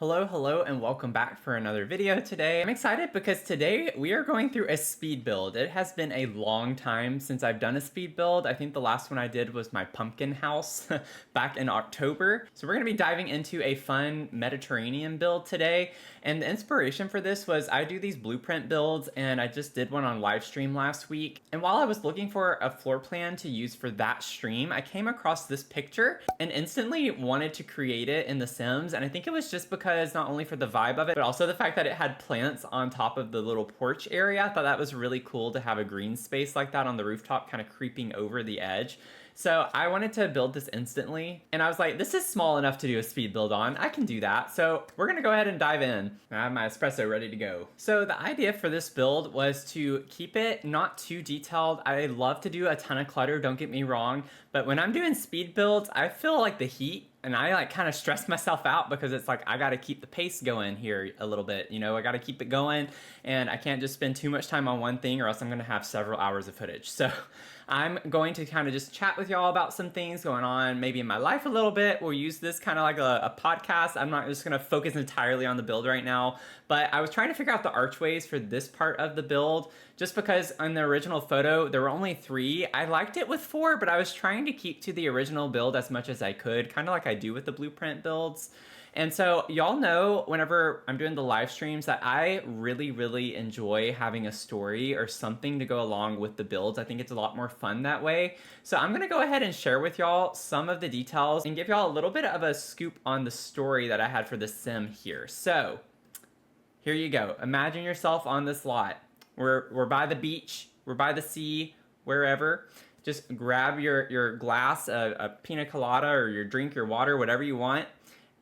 Hello, and welcome back for another video today. I'm excited because today we are going through a speed build. It has been a long time since I've done a speed build. I think the last one I did was my pumpkin house back in October. So we're gonna be diving into a fun Mediterranean build today. And the inspiration for this was I do these blueprint builds and I just did one on live stream last week. And while I was looking for a floor plan to use for that stream, I came across this picture and instantly wanted to create it in The Sims. And I think it was just because not only for the vibe of it, but also the fact that it had plants on top of the little porch area. I thought that was really cool to have a green space like that on the rooftop kind of creeping over the edge. So I wanted to build this instantly, and I was like, this is small enough to do a speed build on. I can do that. So we're gonna go ahead and dive in. I have my espresso ready to go. So the idea for this build was to keep it not too detailed. I love to do a ton of clutter, don't get me wrong, but when I'm doing speed builds, I feel like the heat and I like kind of stress myself out because it's like I got to keep the pace going here a little bit. You know, I got to keep it going and I can't just spend too much time on one thing or else I'm going to have several hours of footage. So I'm going to kind of just chat with y'all about some things going on maybe in my life a little bit. We'll use this kind of like a podcast. I'm not just going to focus entirely on the build right now, but I was trying to figure out the archways for this part of the build just because on the original photo there were only 3. I liked it with 4, but I was trying to keep to the original build as much as I could, kind of like I do with the blueprint builds. And so y'all know whenever I'm doing the live streams that I really enjoy having a story or something to go along with the builds. I think it's a lot more fun that way. So I'm gonna go ahead and share with y'all some of the details and give y'all a little bit of a scoop on the story that I had for the sim here. So here you go. Imagine yourself on this lot. We're by the beach, we're by the sea, wherever. Just grab your glass, a pina colada or your drink, your water, whatever you want,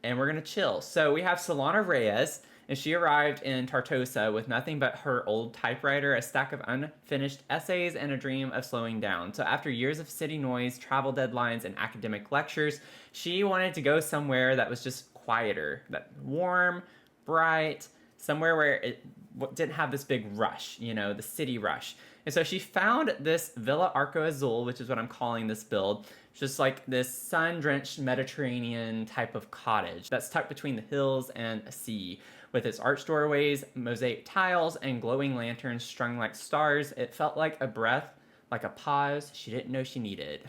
and we're gonna chill. So we have Solana Reyes, and she arrived in Tartosa with nothing but her old typewriter, a stack of unfinished essays, and a dream of slowing down. So after years of city noise, travel deadlines, and academic lectures, she wanted to go somewhere that was just quieter, that warm, bright, somewhere where it didn't have this big rush, you know, the city rush. And so she found this Villa Arco Azul, which is what I'm calling this build. It's just like this sun-drenched Mediterranean type of cottage that's tucked between the hills and a sea. With its arched doorways, mosaic tiles, and glowing lanterns strung like stars, it felt like a breath, like a pause she didn't know she needed.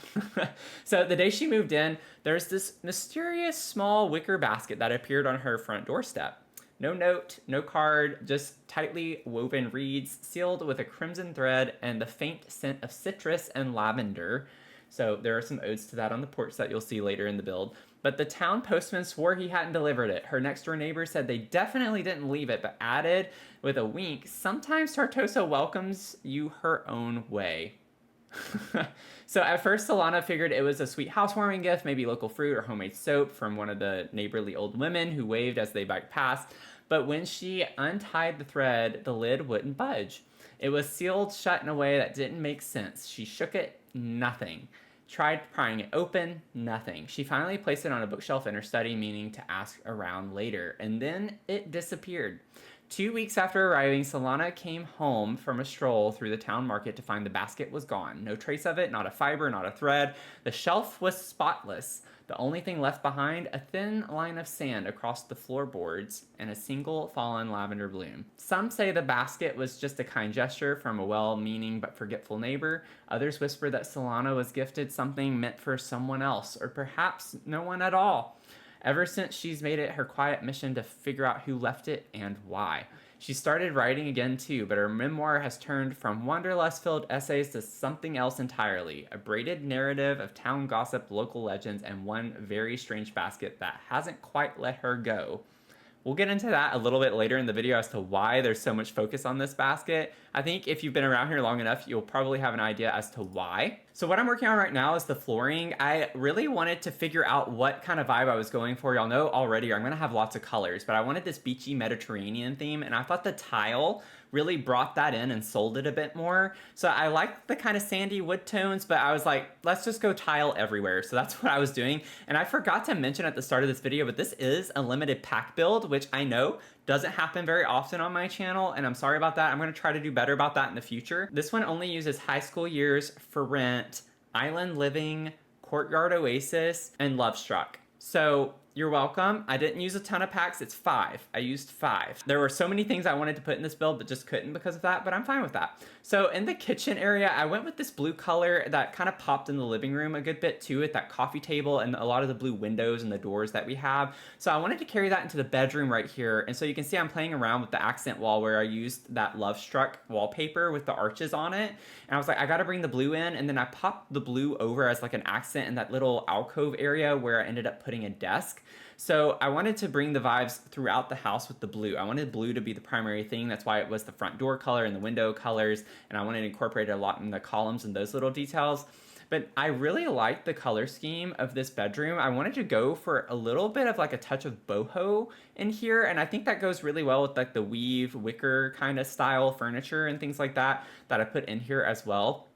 So the day she moved in, there's this mysterious small wicker basket that appeared on her front doorstep. No note, no card, just tightly woven reeds sealed with a crimson thread and the faint scent of citrus and lavender. So there are some odes to that on the porch that you'll see later in the build. But the town postman swore he hadn't delivered it. Her next door neighbor said they definitely didn't leave it, but added with a wink, sometimes Tartosa welcomes you her own way. So at first Solana figured it was a sweet housewarming gift, maybe local fruit or homemade soap from one of the neighborly old women who waved as they biked past. But when she untied the thread, the lid wouldn't budge. It was sealed shut in a way that didn't make sense. She shook it, nothing. Tried prying it open, nothing. She finally placed it on a bookshelf in her study, meaning to ask around later, and then it disappeared. 2 weeks after arriving, Solana came home from a stroll through the town market to find the basket was gone. No trace of it, not a fiber, not a thread. The shelf was spotless. The only thing left behind, a thin line of sand across the floorboards and a single fallen lavender bloom. Some say the basket was just a kind gesture from a well-meaning but forgetful neighbor. Others whisper that Solana was gifted something meant for someone else, or perhaps no one at all. Ever since, she's made it her quiet mission to figure out who left it and why. She started writing again too, but her memoir has turned from wanderlust-filled essays to something else entirely. A braided narrative of town gossip, local legends, and one very strange basket that hasn't quite let her go. We'll get into that a little bit later in the video as to why there's so much focus on this basket. I think if you've been around here long enough, you'll probably have an idea as to why. So what I'm working on right now is the flooring. I really wanted to figure out what kind of vibe I was going for. Y'all know already I'm gonna have lots of colors, but I wanted this beachy Mediterranean theme, and I thought the tile really brought that in and sold it a bit more. So I liked the kind of sandy wood tones, but I was like, let's just go tile everywhere. So that's what I was doing. And I forgot to mention at the start of this video, but this is a limited pack build, which I know doesn't happen very often on my channel, and I'm sorry about that. I'm gonna try to do better about that in the future. This one only uses high school years, For Rent, Island Living, Courtyard Oasis, and Lovestruck. So You're welcome. I didn't use a ton of packs. It's 5. I used 5. There were so many things I wanted to put in this build, but just couldn't because of that, but I'm fine with that. So in the kitchen area, I went with this blue color that kind of popped in the living room a good bit too, with that coffee table and a lot of the blue windows and the doors that we have. So I wanted to carry that into the bedroom right here. And so you can see I'm playing around with the accent wall where I used that Lovestruck wallpaper with the arches on it. And I was like, I gotta bring the blue in, and then I popped the blue over as like an accent in that little alcove area where I ended up putting a desk. So I wanted to bring the vibes throughout the house with the blue. I wanted blue to be the primary thing. That's why it was the front door color and the window colors. And I wanted to incorporate it a lot in the columns and those little details. But I really liked the color scheme of this bedroom. I wanted to go for a little bit of like a touch of boho in here. And I think that goes really well with like the weave, wicker kind of style furniture and things like that I put in here as well.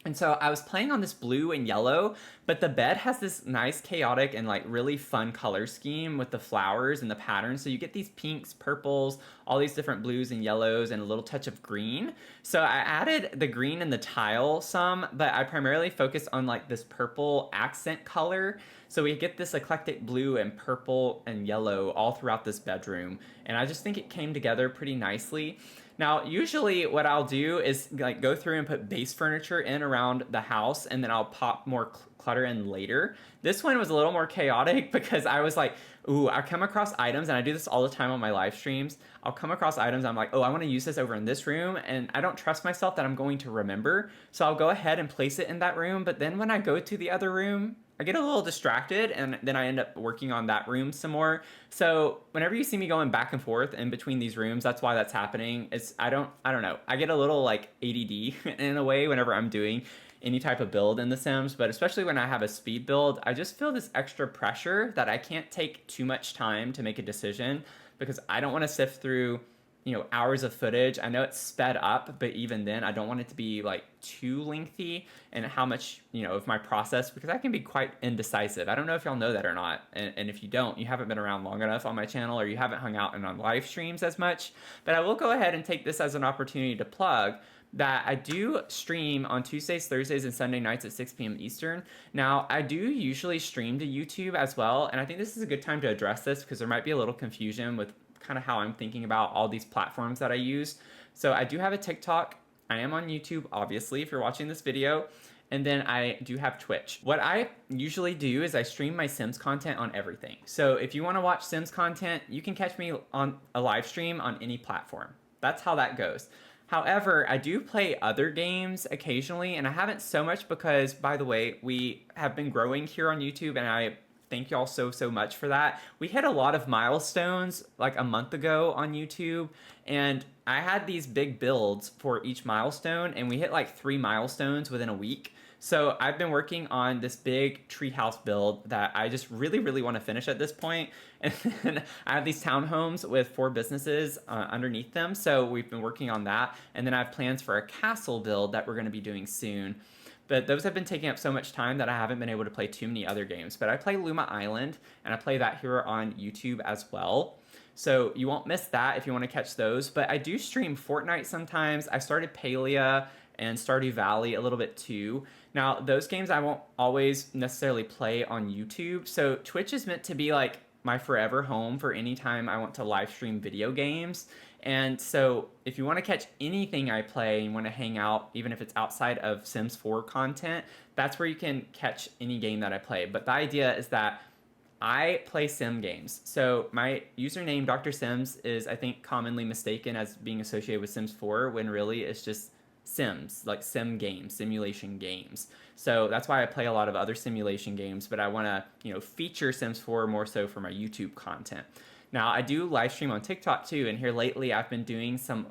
And so I was playing on this blue and yellow, but the bed has this nice chaotic and like really fun color scheme with the flowers and the patterns. So you get these pinks, purples, all these different blues and yellows and a little touch of green. So I added the green in the tile some, but I primarily focused on like this purple accent color. So we get this eclectic blue and purple and yellow all throughout this bedroom. And I just think it came together pretty nicely. Now, usually what I'll do is like go through and put base furniture in around the house, and then I'll pop more clutter in later. This one was a little more chaotic because I was like, ooh, I come across items, and I do this all the time on my live streams. I'll come across items, I'm like, oh, I want to use this over in this room, and I don't trust myself that I'm going to remember. So I'll go ahead and place it in that room, but then when I go to the other room, I get a little distracted, and then I end up working on that room some more. So whenever you see me going back and forth in between these rooms, that's why that's happening. I don't know. I get a little like ADD in a way whenever I'm doing any type of build in The Sims, but especially when I have a speed build, I just feel this extra pressure that I can't take too much time to make a decision because I don't want to sift through hours of footage. I know it's sped up, but even then I don't want it to be like too lengthy and how much, of my process, because I can be quite indecisive. I don't know if y'all know that or not. And if you don't, you haven't been around long enough on my channel, or you haven't hung out and on live streams as much. But I will go ahead and take this as an opportunity to plug that I do stream on Tuesdays, Thursdays, and Sunday nights at 6 p.m. Eastern. Now, I do usually stream to YouTube as well, and I think this is a good time to address this because there might be a little confusion with kind of how I'm thinking about all these platforms that I use. So I do have a TikTok. I am on YouTube, obviously, if you're watching this video. And then I do have Twitch. What I usually do is I stream my Sims content on everything. So if you want to watch Sims content, you can catch me on a live stream on any platform. That's how that goes. However, I do play other games occasionally, and I haven't so much because, by the way, we have been growing here on YouTube, and I thank y'all so much for that. We hit a lot of milestones like a month ago on YouTube, and I had these big builds for each milestone, and we hit like 3 milestones within a week. So I've been working on this big treehouse build that I just really want to finish at this point. And then I have these townhomes with 4 businesses underneath them. So we've been working on that. And then I have plans for a castle build that we're going to be doing soon. But those have been taking up so much time that I haven't been able to play too many other games. But I play Luma Island, and I play that here on YouTube as well. So you won't miss that if you want to catch those. But I do stream Fortnite sometimes. I started Palia and Stardew Valley a little bit too. Now, those games I won't always necessarily play on YouTube. So Twitch is meant to be like my forever home for any time I want to live stream video games. And so if you want to catch anything I play and want to hang out, even if it's outside of Sims 4 content, that's where you can catch any game that I play. But the idea is that I play sim games. So my username, Dr. Sims, is I think commonly mistaken as being associated with Sims 4 when really it's just Sims, like sim games, simulation games. So that's why I play a lot of other simulation games, but I want to, feature Sims 4 more so for my YouTube content. Now, I do live stream on TikTok too, and here lately I've been doing some,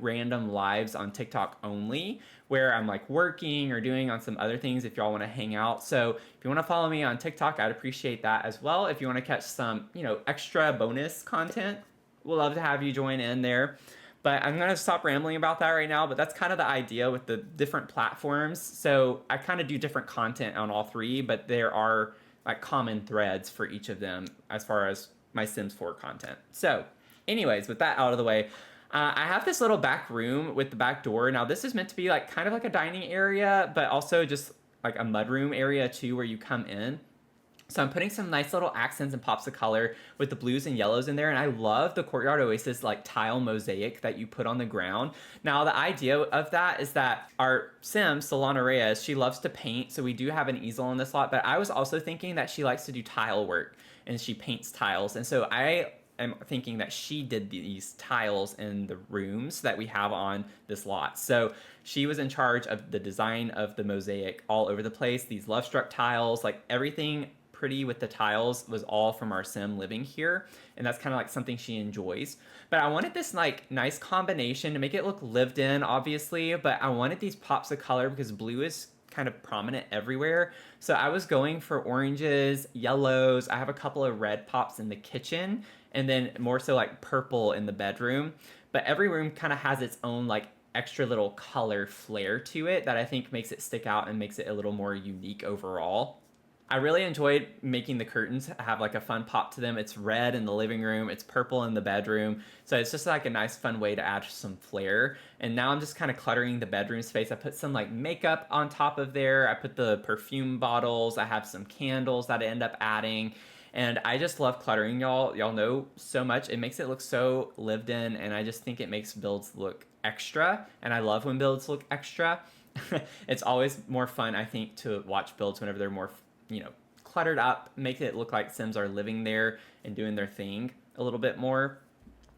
random lives on TikTok only, where I'm like working or doing on some other things if y'all want to hang out. So if you want to follow me on TikTok, I'd appreciate that as well. If you want to catch some, extra bonus content, we'll love to have you join in there. But I'm going to stop rambling about that right now, but that's kind of the idea with the different platforms. So I kind of do different content on all 3, but there are like common threads for each of them as far as my Sims 4 content. So anyways, with that out of the way, I have this little back room with the back door. Now this is meant to be like kind of like a dining area, but also just like a mudroom area too where you come in. So I'm putting some nice little accents and pops of color with the blues and yellows in there. And I love the Courtyard Oasis like tile mosaic that you put on the ground. Now the idea of that is that our sim, Solana Reyes, she loves to paint. So we do have an easel on this lot, but I was also thinking that she likes to do tile work and she paints tiles. And so I am thinking that she did these tiles in the rooms that we have on this lot. So she was in charge of the design of the mosaic all over the place. These Lovestruck tiles, like everything pretty with the tiles was all from our sim living here, and that's kind of like something she enjoys. But I wanted this like nice combination to make it look lived in, obviously, but I wanted these pops of color because blue is kind of prominent everywhere. So I was going for oranges, yellows. I have a couple of red pops in the kitchen, and then more so like purple in the bedroom. But every room kind of has its own like extra little color flair to it that I think makes it stick out and makes it a little more unique overall. I really enjoyed making the curtains have like a fun pop to them. It's red in the living room, it's purple in the bedroom. So it's just like a nice fun way to add some flair. And now I'm just kind of cluttering the bedroom space. I put some like makeup on top of there. I put the perfume bottles. I have some candles that I end up adding. And I just love cluttering, y'all. Y'all know so much. It makes it look so lived in, and I just think it makes builds look extra. And I love when builds look extra. It's always more fun, I think, to watch builds whenever they're more cluttered up, make it look like Sims are living there and doing their thing a little bit more.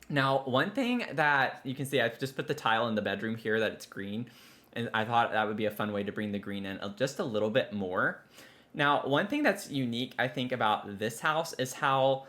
Now, one thing that you can see, I've just put the tile in the bedroom here that it's green, and I thought that would be a fun way to bring the green in just a little bit more. Now, one thing that's unique, I think, about this house is how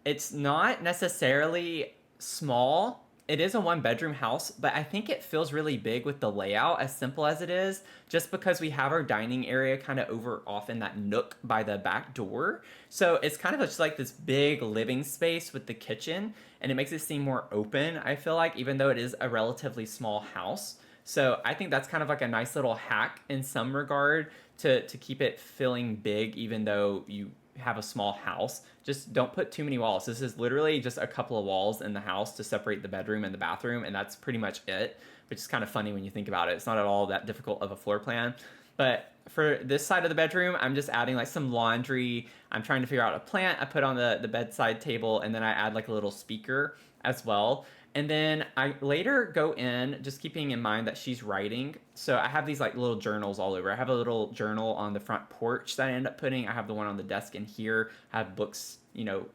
it's not necessarily small. It is a one-bedroom house, but I think it feels really big with the layout, as simple as it is, just because we have our dining area kind of over off in that nook by the back door. So it's kind of just like this big living space with the kitchen, and it makes it seem more open, I feel like, even though it is a relatively small house. So I think that's kind of like a nice little hack in some regard to keep it feeling big, even though you have a small house. Just don't put too many walls. This is literally just a couple of walls in the house to separate the bedroom and the bathroom, and that's pretty much it, which is kind of funny when you think about it. It's not at all that difficult of a floor plan. But for this side of the bedroom, I'm just adding like some laundry. I'm trying to figure out a plant I put on the bedside table, and then I add like a little speaker as well. And then I later go in, just keeping in mind that she's writing. So I have these like little journals all over. I have a little journal on the front porch that I end up putting. I have the one on the desk in here. I have books,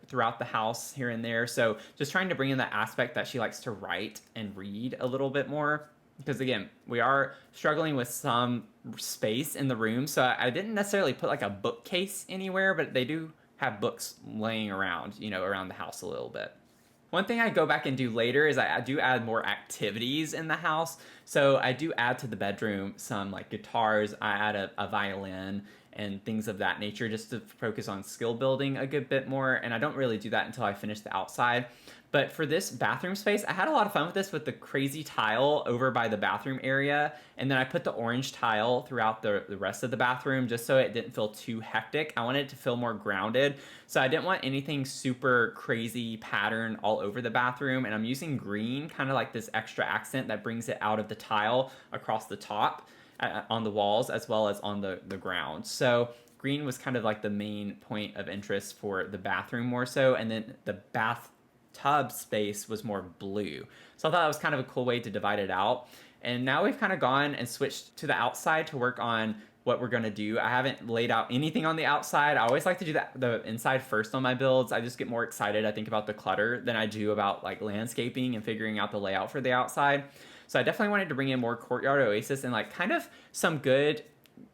throughout the house here and there. So just trying to bring in that aspect that she likes to write and read a little bit more. Because again, we are struggling with some space in the room. So I didn't necessarily put like a bookcase anywhere, but they do have books laying around, around the house a little bit. One thing I go back and do later is I do add more activities in the house. So I do add to the bedroom some like guitars. I add a violin and things of that nature just to focus on skill building a good bit more. And I don't really do that until I finish the outside. But for this bathroom space, I had a lot of fun with this with the crazy tile over by the bathroom area. And then I put the orange tile throughout the rest of the bathroom just so it didn't feel too hectic. I wanted it to feel more grounded. So I didn't want anything super crazy pattern all over the bathroom. And I'm using green, kind of like this extra accent that brings it out of the tile across the top on the walls as well as on the ground. So green was kind of like the main point of interest for the bathroom more so. And then the bathtub space was more blue. So I thought that was kind of a cool way to divide it out. And now we've kind of gone and switched to the outside to work on what we're going to do. I haven't laid out anything on the outside. I always like to do the inside first on my builds. I just get more excited, I think, about the clutter than I do about like landscaping and figuring out the layout for the outside. So I definitely wanted to bring in more Courtyard Oasis and like kind of some good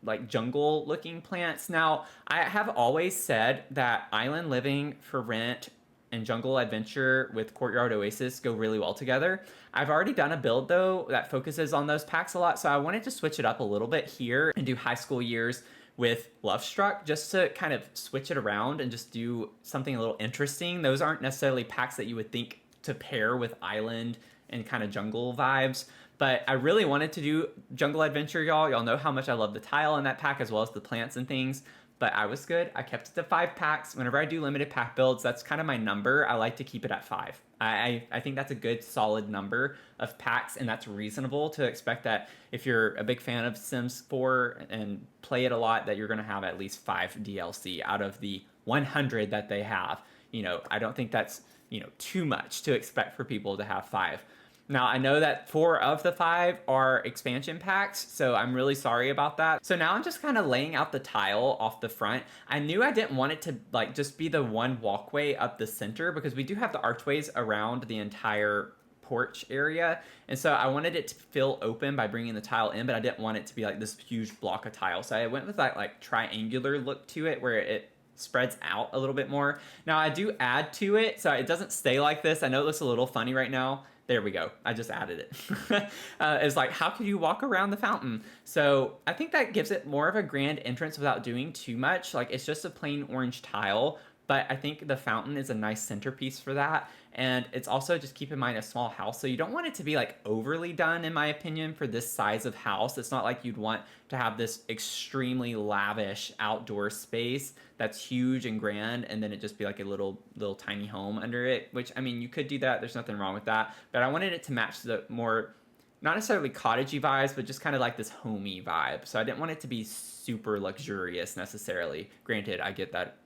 like jungle looking plants. Now, I have always said that island living for rent and jungle adventure with Courtyard Oasis go really well together. I've already done a build though that focuses on those packs a lot, so I wanted to switch it up a little bit here and do high school years with Lovestruck just to kind of switch it around and just do something a little interesting. Those aren't necessarily packs that you would think to pair with island and kind of jungle vibes. But I really wanted to do jungle adventure, y'all. Y'all know how much I love the tile in that pack as well as the plants and things. but I was good. I kept it to 5 packs. Whenever I do limited pack builds, that's kind of my number. I like to keep it at 5. I think that's a good solid number of packs, and that's reasonable to expect that if you're a big fan of Sims 4 and play it a lot, that you're going to have at least 5 DLC out of the 100 that they have. You know, I don't think that's, you know, too much to expect for people to have 5. Now, I know that 4 of the 5 are expansion packs, so I'm really sorry about that. So now I'm just kind of laying out the tile off the front. I knew I didn't want it to like just be the one walkway up the center, because we do have the archways around the entire porch area, and so I wanted it to feel open by bringing the tile in, but I didn't want it to be like this huge block of tile. So I went with that like triangular look to it, where it spreads out a little bit more. Now I do add to it, so it doesn't stay like this. I know it looks a little funny right now. There we go. I just added it. It's like, how could you walk around the fountain? So I think that gives it more of a grand entrance without doing too much. Like, it's just a plain orange tile, but I think the fountain is a nice centerpiece for that. And it's also, just keep in mind, a small house, so you don't want it to be like overly done, in my opinion, for this size of house. It's not like you'd want to have this extremely lavish outdoor space that's huge and grand, and then it just be like a little tiny home under it, which, I mean, you could do that. There's nothing wrong with that. But I wanted it to match the more, not necessarily cottagey vibes, but just kind of like this homey vibe. So I didn't want it to be super luxurious necessarily. Granted, I get that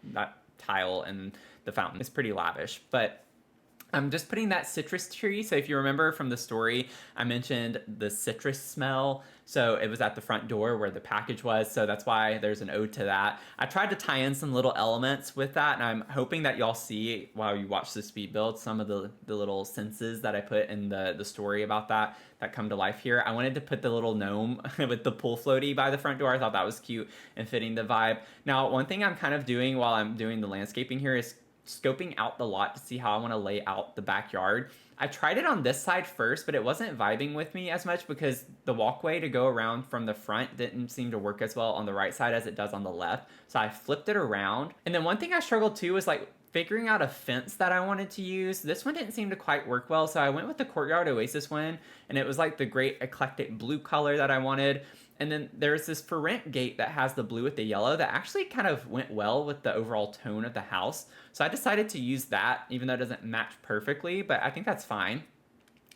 tile and the fountain is pretty lavish, but I'm just putting that citrus tree. So if you remember from the story, I mentioned the citrus smell. So it was at the front door where the package was. So that's why there's an ode to that. I tried to tie in some little elements with that, and I'm hoping that y'all see while you watch the speed build some of the little senses that I put in the story about that come to life here. I wanted to put the little gnome with the pool floaty by the front door. I thought that was cute and fitting the vibe. Now, one thing I'm kind of doing while I'm doing the landscaping here is scoping out the lot to see how I want to lay out the backyard. I tried it on this side first, but it wasn't vibing with me as much because the walkway to go around from the front didn't seem to work as well on the right side as it does on the left. So I flipped it around. And then one thing I struggled too was like figuring out a fence that I wanted to use. This one didn't seem to quite work well, so I went with the Courtyard Oasis one, and it was like the great eclectic blue color that I wanted. And then there's this for rent gate that has the blue with the yellow that actually kind of went well with the overall tone of the house. So I decided to use that, even though it doesn't match perfectly, but I think that's fine.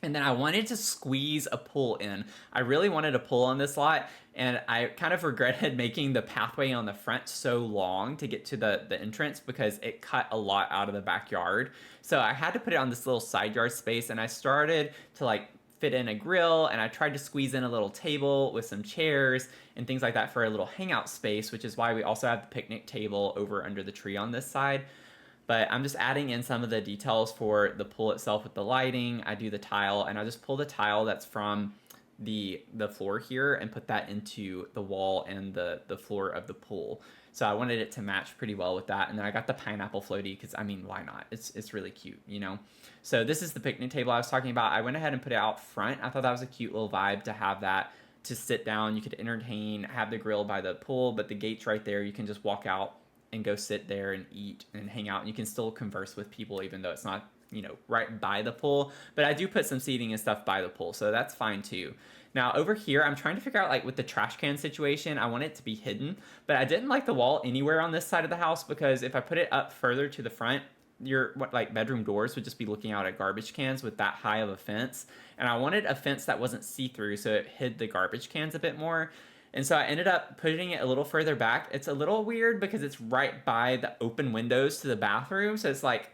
And then I wanted to squeeze a pool in. I really wanted a pool on this lot, and I kind of regretted making the pathway on the front so long to get to the entrance because it cut a lot out of the backyard. So I had to put it on this little side yard space, and I started to like fit in a grill, and I tried to squeeze in a little table with some chairs and things like that for a little hangout space, which is why we also have the picnic table over under the tree on this side. But I'm just adding in some of the details for the pool itself with the lighting. I do the tile, and I just pull the tile that's from the floor here and put that into the wall and the floor of the pool. So I wanted it to match pretty well with that. And then I got the pineapple floaty because, I mean, why not? It's really cute, you know? So this is the picnic table I was talking about. I went ahead and put it out front. I thought that was a cute little vibe to have that to sit down. You could entertain, have the grill by the pool, but the gate's right there. You can just walk out and go sit there and eat and hang out. And you can still converse with people even though it's not, you know, right by the pool. But I do put some seating and stuff by the pool, so that's fine too. Now over here, I'm trying to figure out, like with the trash can situation, I want it to be hidden, but I didn't like the wall anywhere on this side of the house because if I put it up further to the front, your bedroom doors would just be looking out at garbage cans with that high of a fence. And I wanted a fence that wasn't see-through, so it hid the garbage cans a bit more. And so I ended up putting it a little further back. It's a little weird because it's right by the open windows to the bathroom. So it's like,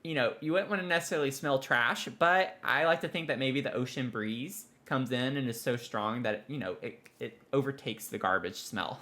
you know, you wouldn't want to necessarily smell trash, but I like to think that maybe the ocean breeze comes in and is so strong that, you know, it overtakes the garbage smell.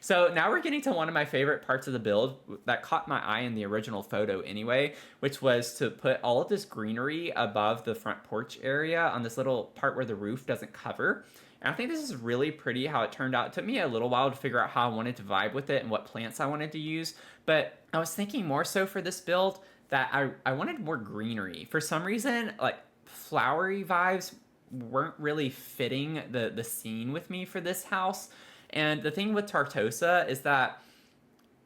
So now we're getting to one of my favorite parts of the build that caught my eye in the original photo anyway, which was to put all of this greenery above the front porch area on this little part where the roof doesn't cover. And I think this is really pretty how it turned out. It took me a little while to figure out how I wanted to vibe with it and what plants I wanted to use. But I was thinking more so for this build that I wanted more greenery. For some reason, like flowery vibes weren't really fitting the scene with me for this house. And the thing with Tartosa is that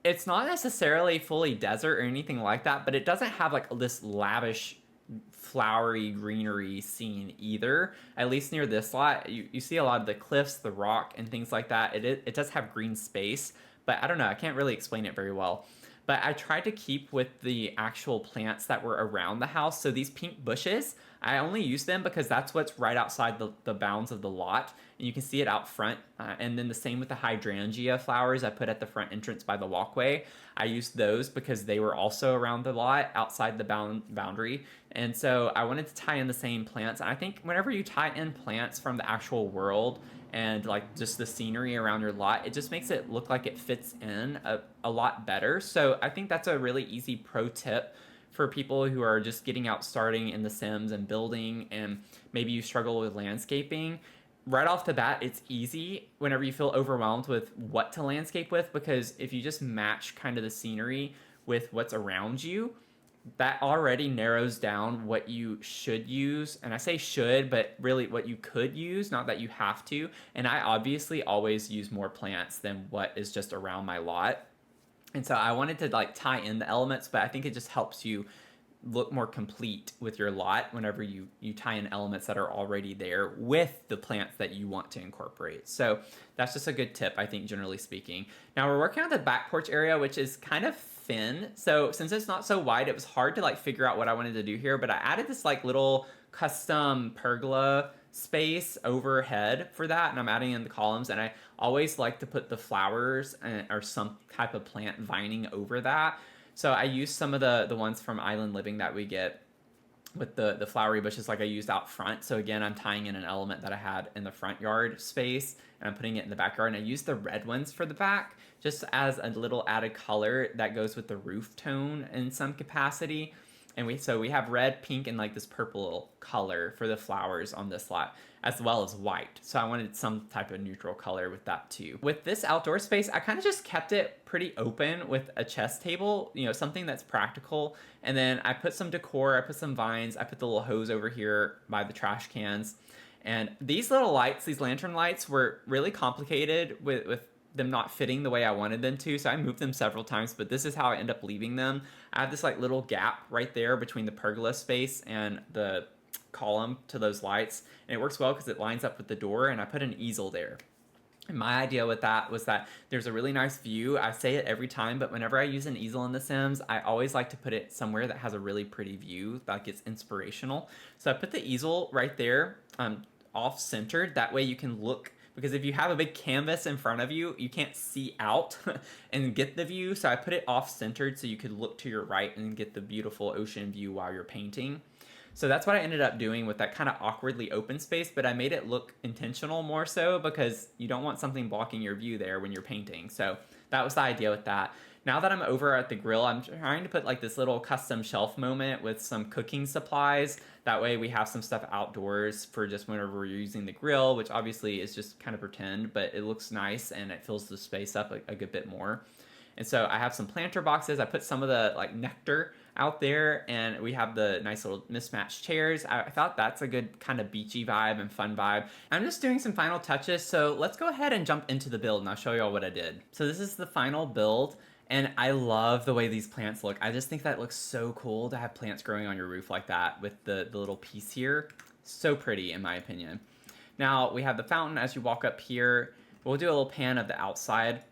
it's not necessarily fully desert or anything like that, but it doesn't have like this lavish flowery greenery scene either. At least near this lot, you see a lot of the cliffs, the rock, and things like that. It does have green space, but I don't know, I can't really explain it very well. But I tried to keep with the actual plants that were around the house. So these pink bushes, I only use them because that's what's right outside the bounds of the lot. And you can see it out front. And then the same with the hydrangea flowers I put at the front entrance by the walkway. I used those because they were also around the lot outside the boundary. And so I wanted to tie in the same plants. And I think whenever you tie in plants from the actual world and like just the scenery around your lot, it just makes it look like it fits in a lot better. So I think that's a really easy pro tip for people who are just getting out starting in the Sims and building, and maybe you struggle with landscaping. Right off the bat, it's easy whenever you feel overwhelmed with what to landscape with, because if you just match kind of the scenery with what's around you, that already narrows down what you should use. And I say should, but really what you could use, not that you have to. And I obviously always use more plants than what is just around my lot. And so I wanted to like tie in the elements, but I think it just helps you look more complete with your lot whenever you tie in elements that are already there with the plants that you want to incorporate. So that's just a good tip, I think, generally speaking. Now we're working on the back porch area, which is kind of thin. So since it's not so wide, it was hard to like figure out what I wanted to do here, but I added this like little custom pergola space overhead for that, and I'm adding in the columns, and I always like to put the flowers or some type of plant vining over that. So I use some of the ones from Island Living that we get with the flowery bushes like I used out front. So again, I'm tying in an element that I had in the front yard space, and I'm putting it in the backyard. And I use the red ones for the back just as a little added color that goes with the roof tone in some capacity. And we have red, pink, and like this purple color for the flowers on this lot, as well as white. So I wanted some type of neutral color with that too. With this outdoor space, I kind of just kept it pretty open with a chess table, you know, something that's practical. And then I put some decor, I put some vines, I put the little hose over here by the trash cans. And these little lights, these lantern lights, were really complicated with them not fitting the way I wanted them to, so I moved them several times, but this is how I end up leaving them. I have this like little gap right there between the pergola space and the column to those lights, and it works well because it lines up with the door, and I put an easel there. And my idea with that was that there's a really nice view. I say it every time, but whenever I use an easel in The Sims, I always like to put it somewhere that has a really pretty view, like it's inspirational. So I put the easel right there, off-centered. That way you can look, because if you have a big canvas in front of you, you can't see out and get the view. So I put it off-centered so you could look to your right and get the beautiful ocean view while you're painting. So that's what I ended up doing with that kind of awkwardly open space, but I made it look intentional more so because you don't want something blocking your view there when you're painting. So that was the idea with that. Now that I'm over at the grill, I'm trying to put like this little custom shelf moment with some cooking supplies. That way we have some stuff outdoors for just whenever we're using the grill, which obviously is just kind of pretend, but it looks nice and it fills the space up a good bit more. And so I have some planter boxes. I put some of the like nectar out there, and we have the nice little mismatched chairs. I thought that's a good kind of beachy vibe and fun vibe. I'm just doing some final touches, so let's go ahead and jump into the build and I'll show you all what I did. So this is the final build, and I love the way these plants look. I just think that looks so cool to have plants growing on your roof like that with the little piece here. So pretty in my opinion. Now we have the fountain as you walk up here. We'll do a little pan of the outside.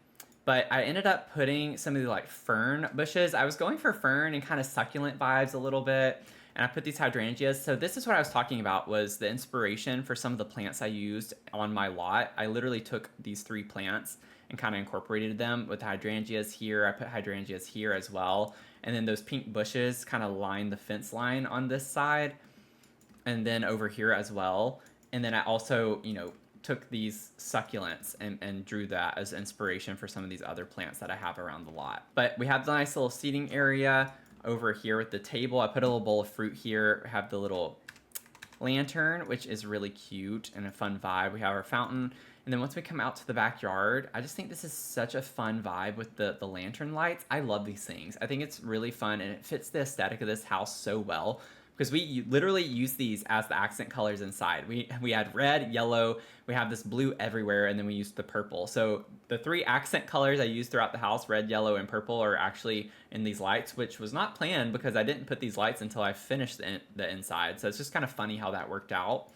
But I ended up putting some of the like fern bushes. I was going for fern and kind of succulent vibes a little bit. And I put these hydrangeas. So this is what I was talking about, was the inspiration for some of the plants I used on my lot. I literally took these 3 plants and kind of incorporated them with the hydrangeas here. I put hydrangeas here as well. And then those pink bushes kind of line the fence line on this side. And then over here as well. And then I also, you know, took these succulents and drew that as inspiration for some of these other plants that I have around the lot. But we have the nice little seating area over here with the table. I put a little bowl of fruit here. We have the little lantern, which is really cute and a fun vibe. We have our fountain. And then once we come out to the backyard, I just think this is such a fun vibe with the lantern lights. I love these things. I think it's really fun, and it fits the aesthetic of this house so well, because we literally use these as the accent colors inside. We had red, yellow, we have this blue everywhere, and then we used the purple. So the 3 accent colors I used throughout the house, red, yellow, and purple, are actually in these lights, which was not planned because I didn't put these lights until I finished the inside. So it's just kind of funny how that worked out.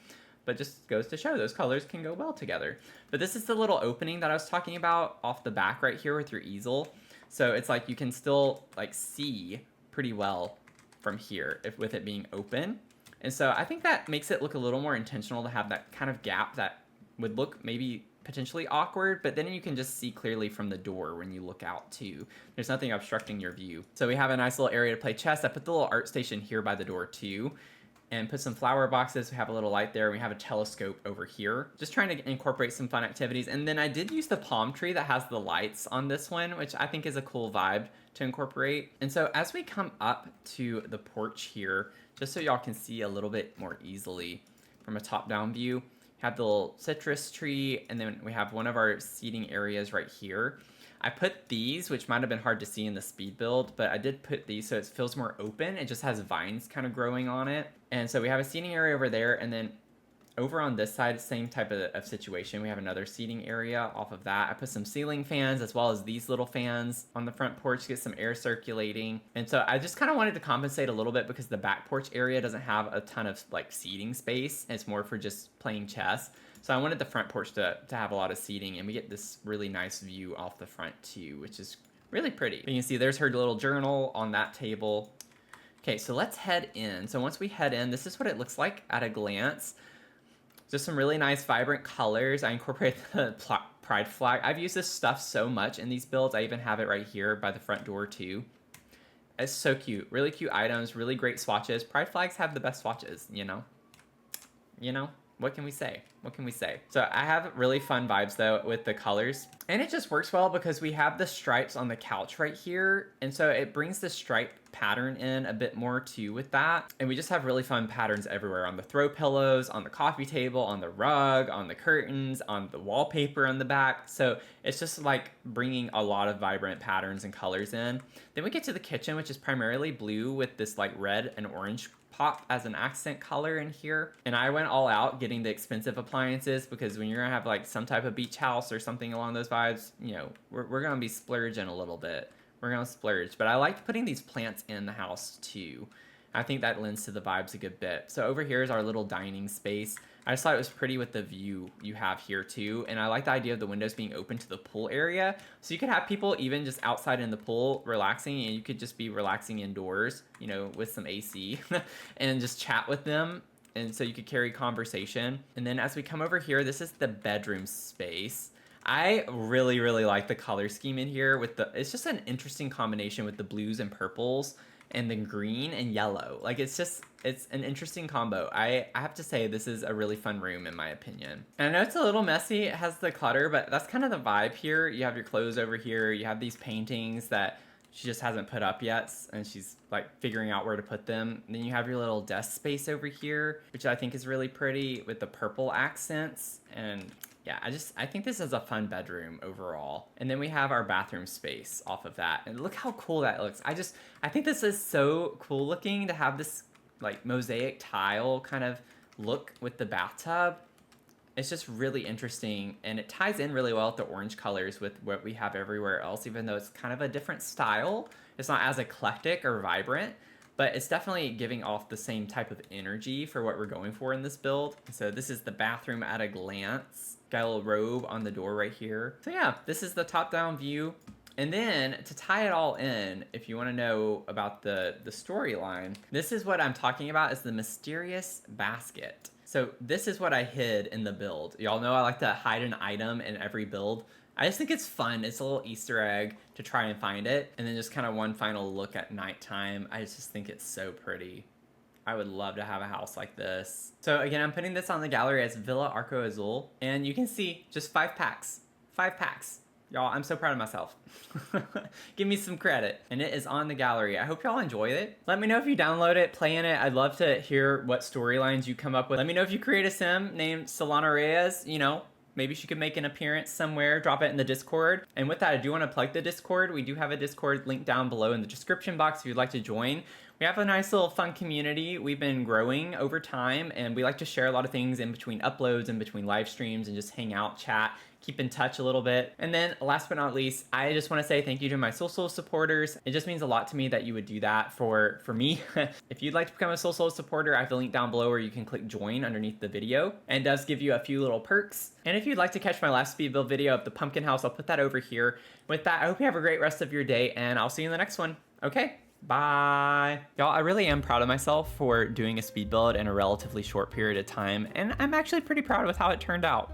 but just goes to show those colors can go well together. But this is the little opening that I was talking about off the back right here with your easel. So it's like you can still like see pretty well from here with it being open. And so I think that makes it look a little more intentional to have that kind of gap that would look maybe potentially awkward, but then you can just see clearly from the door when you look out too. There's nothing obstructing your view. So we have a nice little area to play chess. I put the little art station here by the door too, and put some flower boxes. We have a little light there. We have a telescope over here. Just trying to incorporate some fun activities. And then I did use the palm tree that has the lights on this one, which I think is a cool vibe to incorporate. And so as we come up to the porch here, just so y'all can see a little bit more easily from a top-down view, have the little citrus tree, and then we have one of our seating areas right here. I put these, which might have been hard to see in the speed build, but I did put these so it feels more open. It just has vines kind of growing on it. And so we have a seating area over there, and then over on this side, same type of situation. We have another seating area off of that. I put some ceiling fans as well as these little fans on the front porch to get some air circulating. And so I just kind of wanted to compensate a little bit because the back porch area doesn't have a ton of like seating space. It's more for just playing chess. So I wanted the front porch to have a lot of seating, and we get this really nice view off the front too, which is really pretty. You can see there's her little journal on that table. Okay, so let's head in. So once we head in, this is what it looks like at a glance. Just some really nice vibrant colors. I incorporate the pride flag. I've used this stuff so much in these builds. I even have it right here by the front door too. It's so cute. Really cute items, really great swatches. Pride flags have the best swatches, you know? You know? What can we say? What can we say? So I have really fun vibes though with the colors. And it just works well because we have the stripes on the couch right here. And so it brings the stripe pattern in a bit more too with that. And we just have really fun patterns everywhere, on the throw pillows, on the coffee table, on the rug, on the curtains, on the wallpaper on the back. So it's just like bringing a lot of vibrant patterns and colors in. Then we get to the kitchen, which is primarily blue with this like red and orange pop as an accent color in here. And I went all out getting the expensive appliances because when you're gonna have like some type of beach house or something along those vibes, you know, we're gonna be splurging a little bit. We're gonna splurge. But I liked putting these plants in the house too. I think that lends to the vibes a good bit. So over here is our little dining space. I just thought it was pretty with the view you have here too. And I like the idea of the windows being open to the pool area. So you could have people even just outside in the pool relaxing, and you could just be relaxing indoors, you know, with some AC and just chat with them. And so you could carry conversation. And then as we come over here, this is the bedroom space. I really, really like the color scheme in here with it's just an interesting combination with the blues and purples and then green and yellow. Like it's an interesting combo. I have to say this is a really fun room in my opinion. And I know it's a little messy, it has the clutter, but that's kind of the vibe here. You have your clothes over here, you have these paintings that she just hasn't put up yet, and she's like figuring out where to put them. And then you have your little desk space over here, which I think is really pretty with the purple accents. And yeah, I think this is a fun bedroom overall. And then we have our bathroom space off of that. And look how cool that looks. I think this is so cool looking to have this like mosaic tile kind of look with the bathtub. It's just really interesting, and it ties in really well with the orange colors with what we have everywhere else, even though it's kind of a different style. It's not as eclectic or vibrant, but it's definitely giving off the same type of energy for what we're going for in this build. So this is the bathroom at a glance. Got a little robe on the door right here. So yeah, this is the top-down view. And then to tie it all in, if you want to know about the storyline, this is what I'm talking about, is the mysterious basket. So this is what I hid in the build. Y'all know I like to hide an item in every build. I just think it's fun. It's a little Easter egg to try and find it. And then just kind of one final look at nighttime. I just think it's so pretty. I would love to have a house like this. So again, I'm putting this on the gallery as Villa Arco Azul. And you can see just 5 packs. 5 packs. Y'all, I'm so proud of myself. Give me some credit. And it is on the gallery. I hope y'all enjoy it. Let me know if you download it, play in it. I'd love to hear what storylines you come up with. Let me know if you create a sim named Solana Reyes. You know, maybe she could make an appearance somewhere. Drop it in the Discord. And with that, I do want to plug the Discord. We do have a Discord link down below in the description box if you'd like to join. We have a nice little fun community. We've been growing over time, and we like to share a lot of things in between uploads and between live streams and just hang out, chat, keep in touch a little bit. And then last but not least, I just want to say thank you to my social supporters. It just means a lot to me that you would do that for me. If you'd like to become a social supporter, I have the link down below where you can click join underneath the video, and it does give you a few little perks. And if you'd like to catch my last speed build video of the pumpkin house, I'll put that over here. With that, I hope you have a great rest of your day, and I'll see you in the next one. Okay, bye. Y'all, I really am proud of myself for doing a speed build in a relatively short period of time, and I'm actually pretty proud with how it turned out.